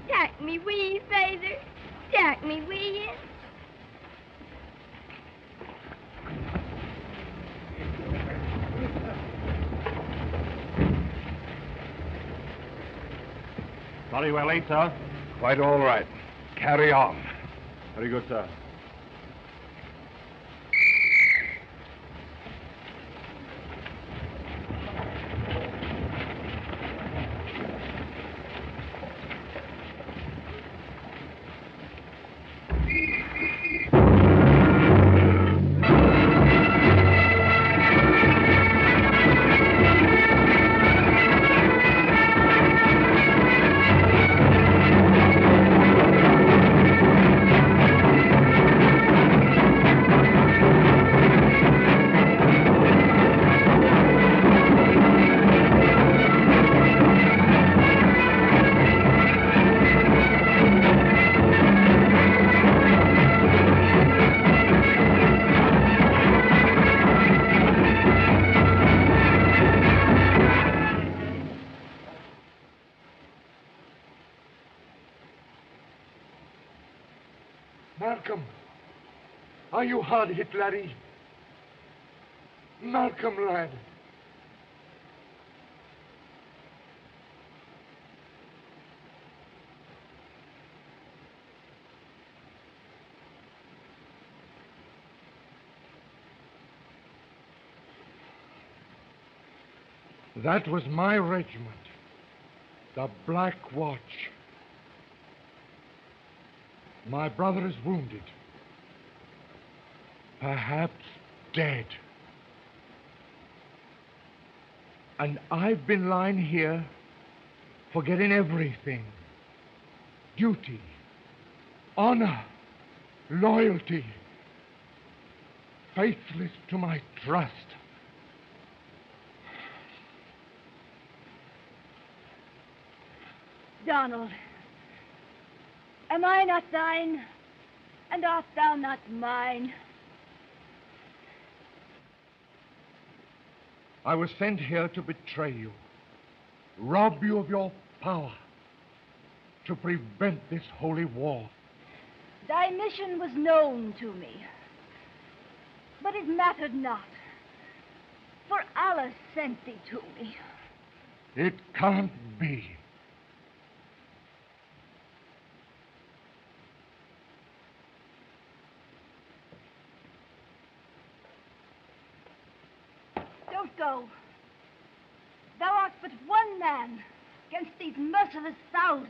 Take me with you, Father. Take me with you. Sorry we're late, sir. Quite all right. Carry on. Very good, sir. Malcolm. Are you hard hit, laddie? Malcolm, lad. That was my regiment, the Black Watch. My brother is wounded, perhaps dead. And I've been lying here, forgetting everything. Duty, honor, loyalty, faithless to my trust. Donald, am I not thine, and art thou not mine? I was sent here to betray you, rob you of your power, to prevent this holy war. Thy mission was known to me, but it mattered not, for Allah sent thee to me. It can't be. Don't go. Thou art but one man against these merciless thousands.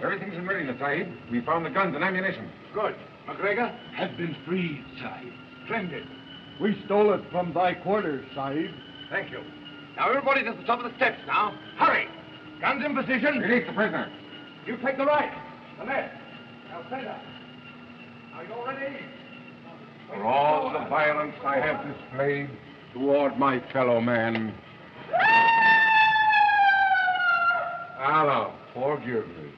Everything's in readiness, Sahib. We found the guns and ammunition. Good. McGregor has been freed, Sahib. Splendid. We stole it from thy quarters, Sahib. Thank you. Now, everybody to the top of the steps now. Hurry! Guns in position. Release the prisoner. You take the right, the left. Now, center. Are you all ready? For all the violence I have displayed toward my fellow man, Allah, forgive me.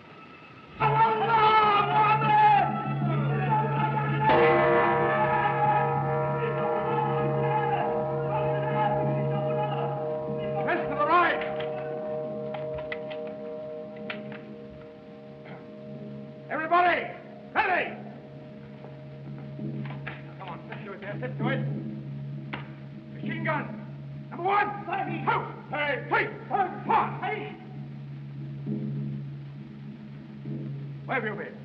Press to the right. Everybody, ready! Come on, step to it there, step to it. Machine gun. Number one. Two. Three. Four. Where have you been?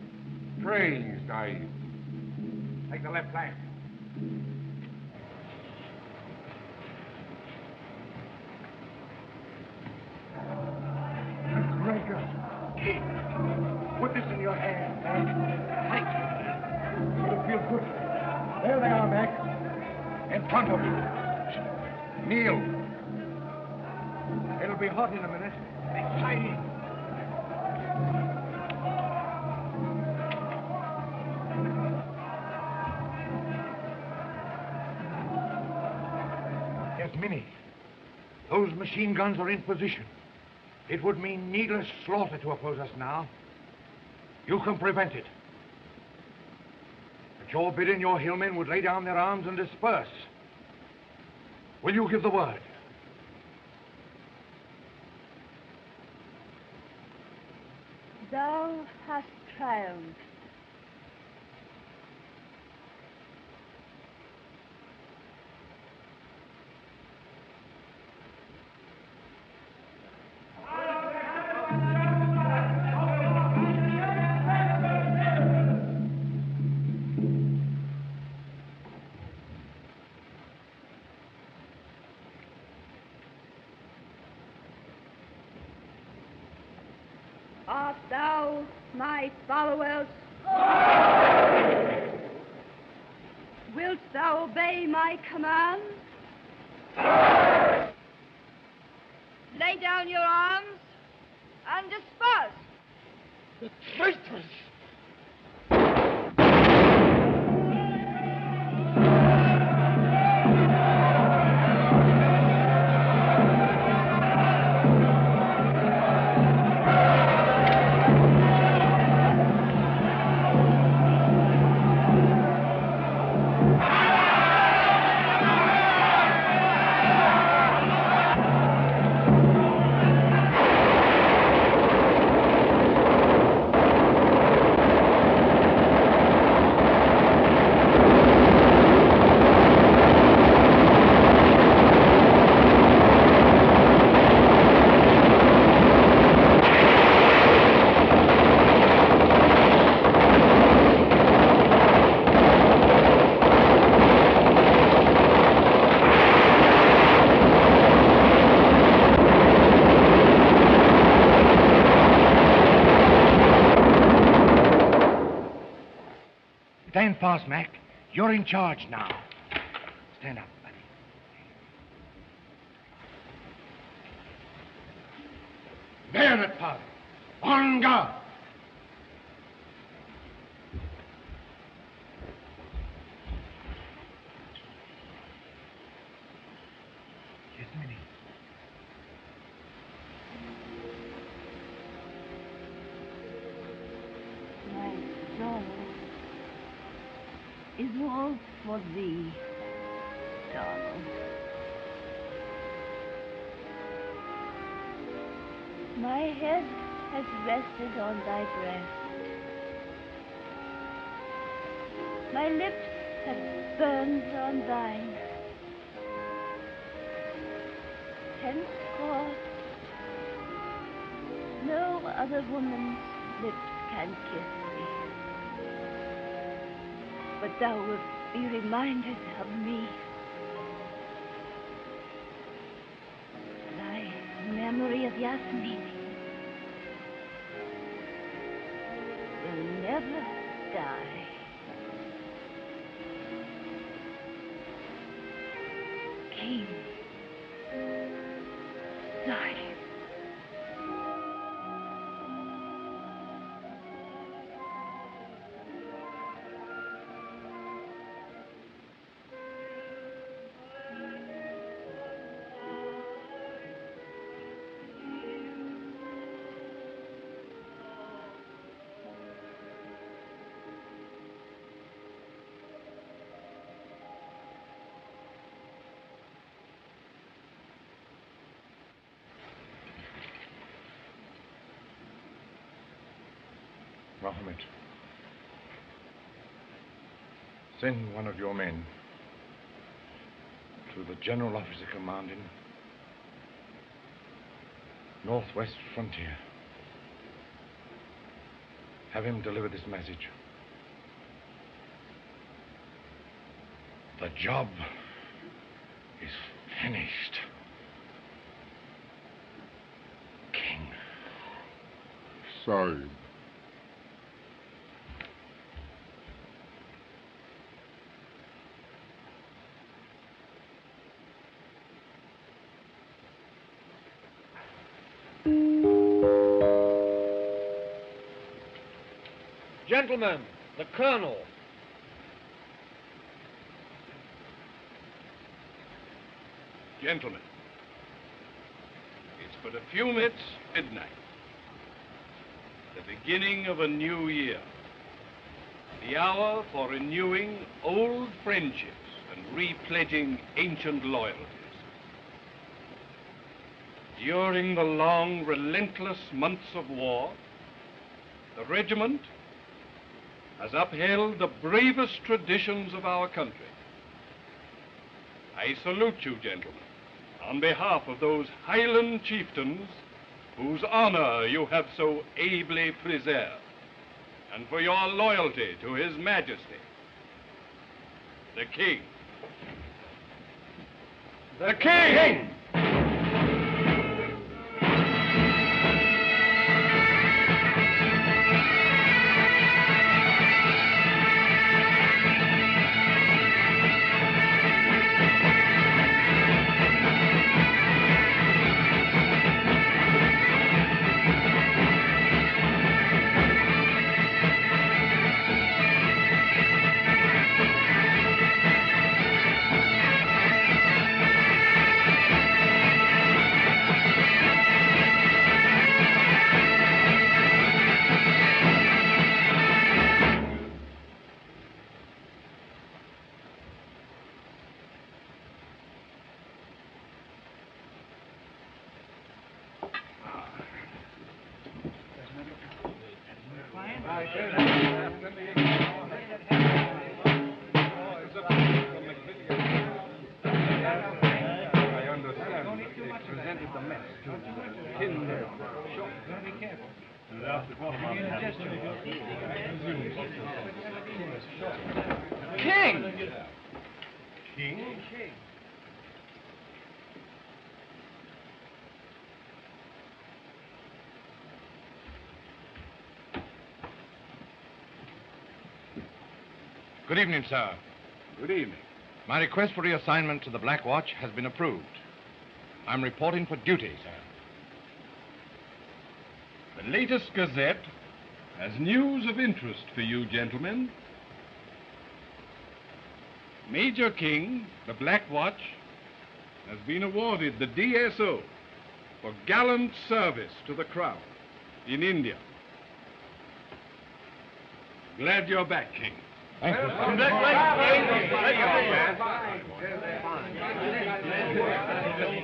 Praying, Sahib. Take the left flank. McGregor, put this in your hand. Tight. It'll feel good. There they are, Mac. In front of you. Kneel. It'll be hot in a minute. Exciting. Yes, Minnie. Those machine guns are in position. It would mean needless slaughter to oppose us now. You can prevent it. At your bidding, your hillmen would lay down their arms and disperse. Will you give the word? Thou hast triumphed. Art thou my followers? Wilt thou obey my commands? Lay down your arms and disperse. The traitors! boss, Mac. You're in charge now. Stand up, buddy. Bayonet, father. On guard. Yes, Minnie. My soul is all for thee, Donald. My head has rested on thy breast. My lips have burned on thine. Henceforth, no other woman's lips can kiss thee. But thou wilt be reminded of me. Thy memory of Yasmini will never die. King, Zion. Mohammed, send one of your men to the general officer commanding Northwest Frontier. Have him deliver this message. The job is finished. King. Sorry. Gentlemen, the Colonel. Gentlemen, it's but a few minutes midnight. The beginning of a new year. The hour for renewing old friendships and repledging ancient loyalties. During the long, relentless months of war, the regiment has upheld the bravest traditions of our country. I salute you, gentlemen, on behalf of those Highland chieftains whose honor you have so ably preserved, and for your loyalty to His Majesty, the King. The King! King! King? Good evening, sir. Good evening. My request for reassignment to the Black Watch has been approved. I'm reporting for duty, sir. The latest Gazette has news of interest for you, gentlemen. Major King, the Black Watch, has been awarded the DSO for gallant service to the Crown in India. Glad you're back, King. Thank you.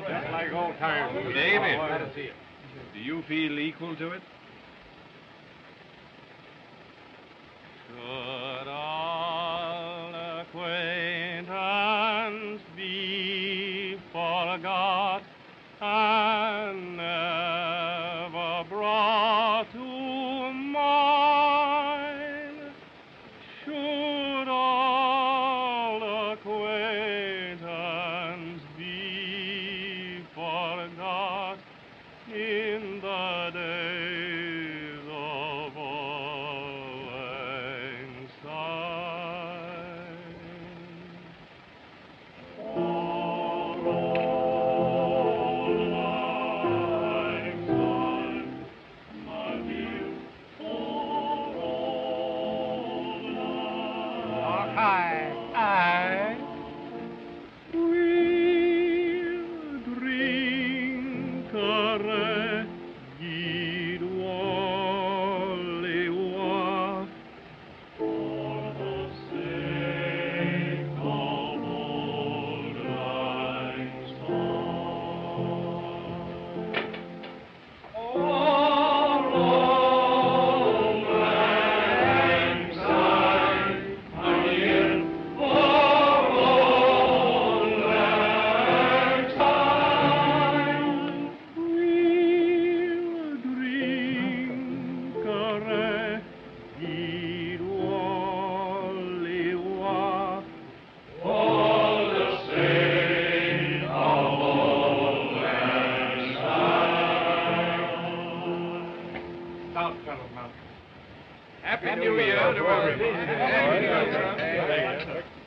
Just like old times. David, do you feel equal to it? Should all acquaintance be forgot and never brought to mind, should all acquaintance be forgot in the days of old lang syne. For old lang syne, my dear, for old lang Aye. we'll drink a reggae Wally-wa for the sake of old lang syne. For old lang syne, my dear, for old lang syne, we'll drink a reggae Wally-wa for the sake of old lang syne. Out, fellow, Malcolm. Happy New Year to everyone. Thank you.